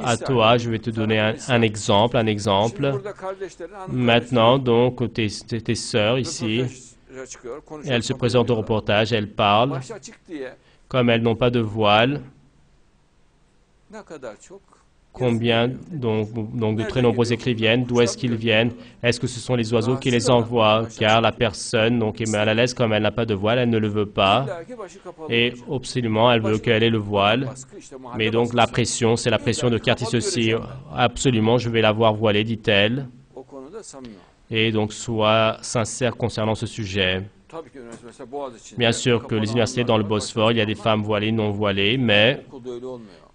À toi, je vais te donner un exemple. Maintenant, donc, tes sœurs ici, elles se présentent au reportage, elles parlent. Comme elles n'ont pas de voile, combien donc de très nombreux écrits viennent? D'où est-ce qu'ils viennent? Est-ce que ce sont les oiseaux qui les envoient? Car la personne donc, est mal à l'aise, comme elle n'a pas de voile, elle ne le veut pas. Et absolument, elle veut qu'elle ait le voile. Mais donc la pression, c'est la pression de quartier ceci. Absolument, je vais la voir voilée, dit-elle. Et donc, sois sincère concernant ce sujet. Bien sûr que les universités dans le Bosphore, il y a des femmes voilées, non voilées, mais...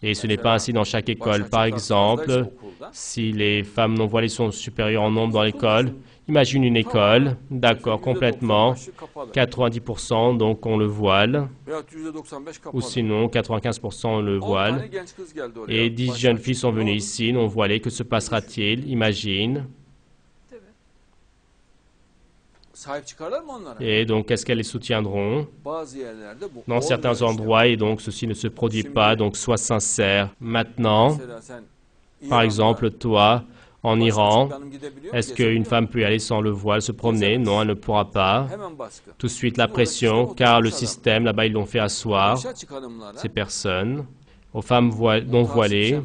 Et ce n'est pas ainsi dans chaque école. Par exemple, si les femmes non voilées sont supérieures en nombre dans l'école, imagine une école, d'accord, complètement, 90% donc on le voile, ou sinon 95% on le voile, et 10 jeunes filles sont venues ici, non voilées, que se passera-t-il? Imagine. Et donc, est-ce qu'elles les soutiendront? Dans certains endroits, et donc ceci ne se produit pas, donc sois sincère. Maintenant, par exemple, toi, en Iran, est-ce qu'une femme peut y aller sans le voile, se promener? Non, elle ne pourra pas. Tout de suite, la pression, car le système, là-bas, ils l'ont fait asseoir, ces personnes, aux femmes non voilées,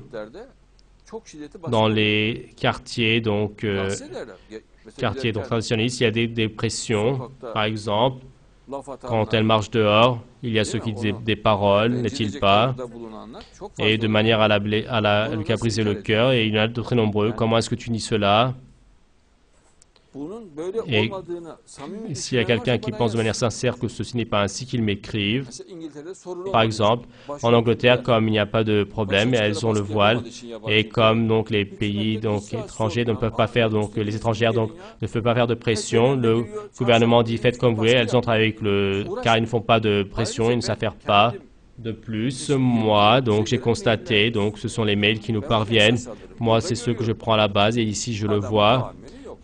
dans les quartiers, donc traditionnalistes, il y a des pressions, par exemple, quand elles marchent dehors, il y a ceux qui disent des paroles, n'est-il pas? Et de manière à lui briser le cœur, et il y en a de très nombreux. Comment est-ce que tu dis cela? Et s'il y a quelqu'un qui pense de manière sincère que ceci n'est pas ainsi, qu'il m'écrive. Par exemple, en Angleterre, comme il n'y a pas de problème, elles ont le voile, et comme donc les pays donc étrangers ne peuvent pas faire, donc les étrangères donc ne peuvent pas faire de pression, le gouvernement dit faites comme vous voulez, elles entrent avec car ils ne font pas de pression, ils ne s'affairent pas. De plus, moi, donc j'ai constaté, donc ce sont les mails qui nous parviennent. Moi, c'est ceux que je prends à la base, et ici je le vois.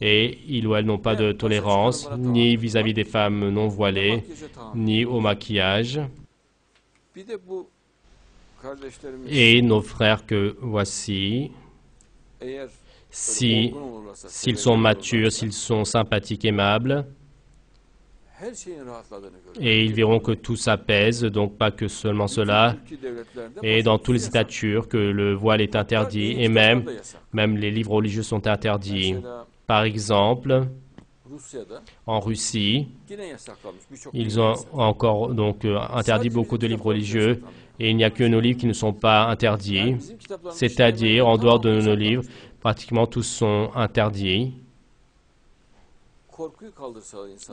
Et ils ou elles n'ont pas de tolérance, ni vis-à-vis des femmes non voilées, ni au maquillage. Et nos frères que voici, s'ils sont matures, s'ils sont sympathiques, aimables, et ils verront que tout s'apaise, donc pas que seulement cela. Et dans tous les États turcs, que le voile est interdit, et même les livres religieux sont interdits. Par exemple, en Russie, ils ont encore donc interdit beaucoup de livres religieux, et il n'y a que nos livres qui ne sont pas interdits. C'est-à-dire, en dehors de nos livres, pratiquement tous sont interdits.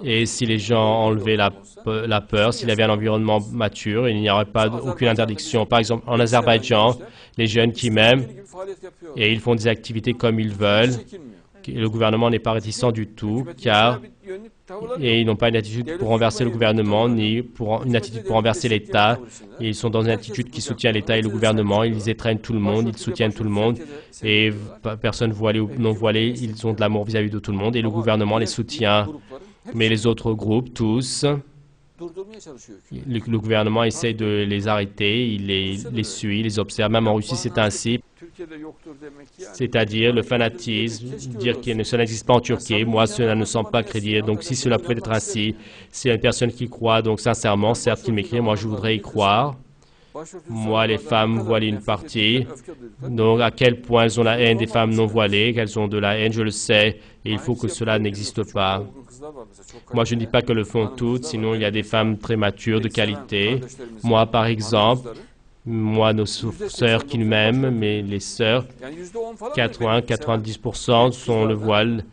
Et si les gens enlevaient la peur, s'il y avait un environnement mature, il n'y aurait pas aucune interdiction. Par exemple, en Azerbaïdjan, les jeunes qui m'aiment, et ils font des activités comme ils veulent, le gouvernement n'est pas réticent du tout, et ils n'ont pas une attitude pour renverser le gouvernement, ni une attitude pour renverser l'État. Ils sont dans une attitude qui soutient l'État et le gouvernement. Ils étreignent tout le monde, ils soutiennent tout le monde. Et personne voilée ou non voilée, ils ont de l'amour vis-à-vis de tout le monde. Et le gouvernement les soutient. Mais les autres groupes, tous, le gouvernement essaie de les arrêter, il les suit, les observe. Même en Russie, c'est ainsi. C'est-à-dire le fanatisme, dire que cela n'existe pas en Turquie. Moi, cela ne semble pas crédible. Donc, si cela pouvait être ainsi, s'il y a une personne qui croit, donc sincèrement, certes qu'il m'écrit, moi, je voudrais y croire. Moi, les femmes voilées une partie. Donc, à quel point elles ont la haine des femmes non voilées, qu'elles ont de la haine, je le sais, et il faut que cela n'existe pas. Moi, je ne dis pas que le font toutes, sinon il y a des femmes très matures, de qualité. Moi, par exemple, nos sœurs qui m'aiment, mais les sœurs, 80-90% sont le voile.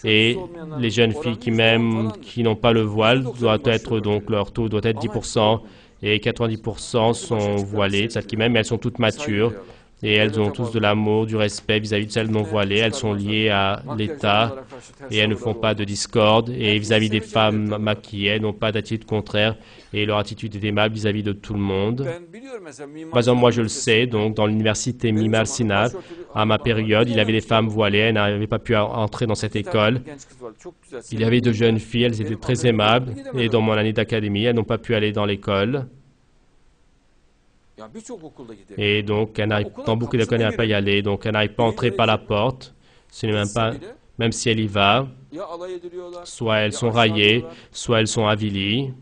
Et les jeunes filles qui m'aiment, qui n'ont pas le voile, donc leur taux doit être 10%. Et 90% sont voilées, celles qui m'aiment, mais elles sont toutes matures. Et elles ont tous de l'amour, du respect vis-à-vis de celles non voilées. Elles sont liées à l'État et elles ne font pas de discorde. Et vis-à-vis des femmes maquillées, elles n'ont pas d'attitude contraire et leur attitude est aimable vis-à-vis de tout le monde. Par exemple, moi je le sais, donc dans l'université Mimar Sinan, à ma période, il y avait des femmes voilées, elles n'avaient pas pu entrer dans cette école. Il y avait de jeunes filles, elles étaient très aimables et dans mon année d'académie, elles n'ont pas pu aller dans l'école. Et donc, dans beaucoup d'écoles, elle n'arrive pas à y aller. Donc, elle n'arrive pas à entrer par la porte. Ce n'est même pas, même si elle y va, soit elles sont raillées, soit elles sont avilies.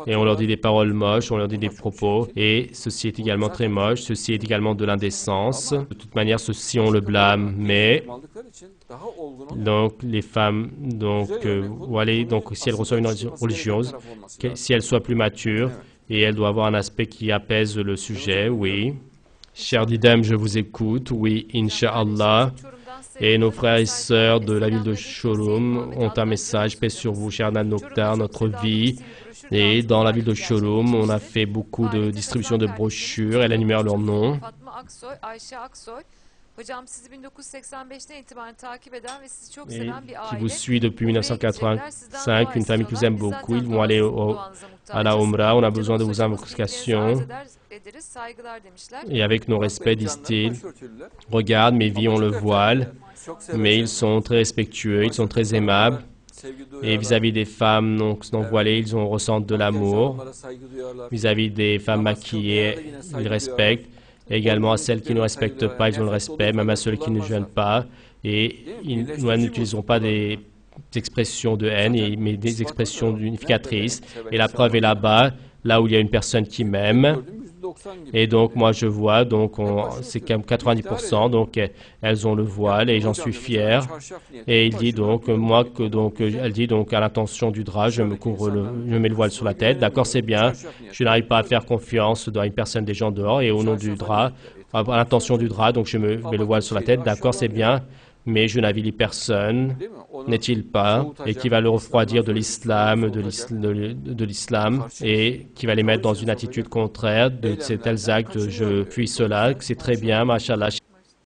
Et on leur dit des paroles moches, on leur dit des propos. Et ceci est également très moche. Ceci est également de l'indécence. De toute manière, ceci, on le blâme. Mais, donc, les femmes, donc, donc si elles reçoivent une religieuse, si elles soient plus matures, et elle doit avoir un aspect qui apaise le sujet, oui. Cher Didem, je vous écoute, oui, Inch'Allah. Et nos frères et sœurs de la ville de Chorum ont un message, paix sur vous, cher Nan Mokhtar, notre vie. Et dans la ville de Chorum, on a fait beaucoup de distribution de brochures, elle énumère leurs noms. Et qui vous suit depuis 1985, une famille qui vous aime beaucoup. Ils vont aller à la Omra. On a besoin de vos invocations. Et avec nos respects, disent-ils, regarde, mes vies ont le voile, mais ils sont très respectueux, ils sont très aimables. Et vis-à-vis des femmes non voilées, ils ressentent de l'amour. Vis-à-vis des femmes maquillées, ils respectent. Et également à celles qui ne respectent pas, ils ont le respect, même à ceux qui ne jeûnent pas. Et nous n'utilisons pas des expressions de haine, mais des expressions unificatrices. Et la preuve est là-bas, là où il y a une personne qui m'aime. Et donc, moi, je vois, donc, c'est 90%, donc, elles ont le voile et j'en suis fier. Et il dit donc, elle dit donc, à l'intention du drap, je mets le voile sur la tête. D'accord, c'est bien. Je n'arrive pas à faire confiance à une personne des gens dehors et au nom du drap, à l'intention du drap, donc, je me mets le voile sur la tête. D'accord, c'est bien. Mais je n'avilie personne, n'est-il pas, et qui va le refroidir de l'islam, et qui va les mettre dans une attitude contraire de ces tels actes, je fuis cela, c'est très bien, machallah.